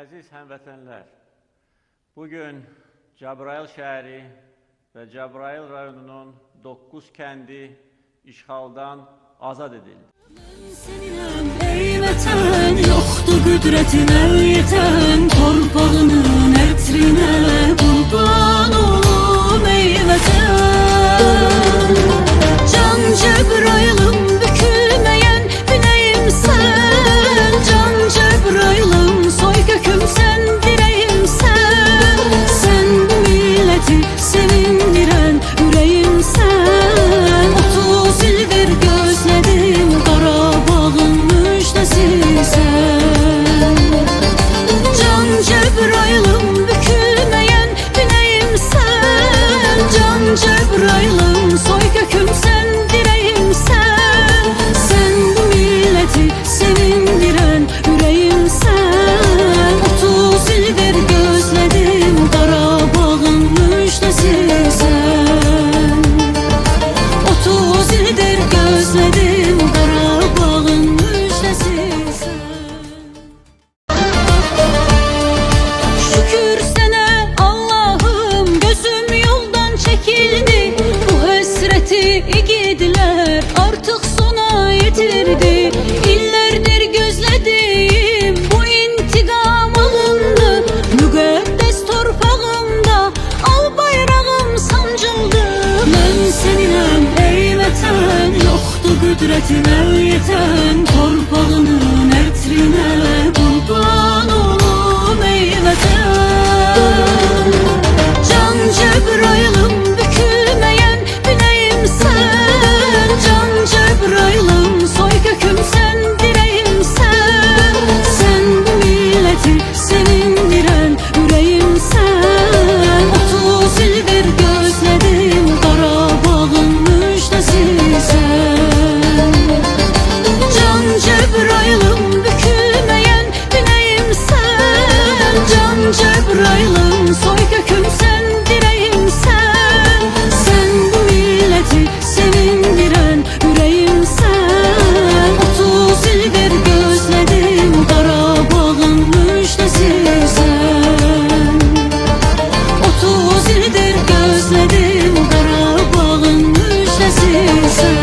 Əziz həmvətənlər, bugün Cəbrayıl şəhəri və Cəbrayıl rayonunun 9 kəndi işğaldan azad edildi. Seninəm ey vətən, yoxdur qüdrətinə yetən, torpağının ətrinə qurban olum ey vətən. Can Cəbrayılım bükülməyən biləyimsən, can Cəbrayılım soy kökümsən, dirəyimsən. Sən bu milləti sevindirən ürəyimsən. 30 ildir gözlədim Qarabağın müjdəsisən. Can Cəbrayılım bükülməyən biləyimsən, can Cəbrayılım soy kökümsən, dirəyimsən. Sən bu milləti sevindirən ürəyimsən. 30 ildir gözlədim Qarabağın müjdəsisən. 30 ildir gözlədim Qarabağın müjdəsisən. Şükür sənə Allahım, gözüm yoldan çəkildi. Bu həsrəti igidlər artıq sona yetirdi. İllərdir gözlədiyim bu intiqam alındı. Müqəddəs torpağımda al bayrağım sancıldı. Mən seninəm ey vətən, yoxdur qüdrətinə yetən, torpağının ətrinə qurban olum ey vətən. Can Cəbrayılım bükülməyən biləyimsən, can Cəbrayılım soy kökümsən, dirəyimsən. Sən bu milləti sevindirən ürəyimsən. 30 ildir gözlədim Qarabağın müjdəsisən. Can Cəbrayılım bükülməyən biləyimsən, can Cəbrayılım soy kökümsən, dirəyimsən. Sən bu milləti sevindirən ürəyimsən. 30 ildir gözlədim Qarabağın müjdəsisən. 30 ildir gözlədim Qarabağın müjdəsisən.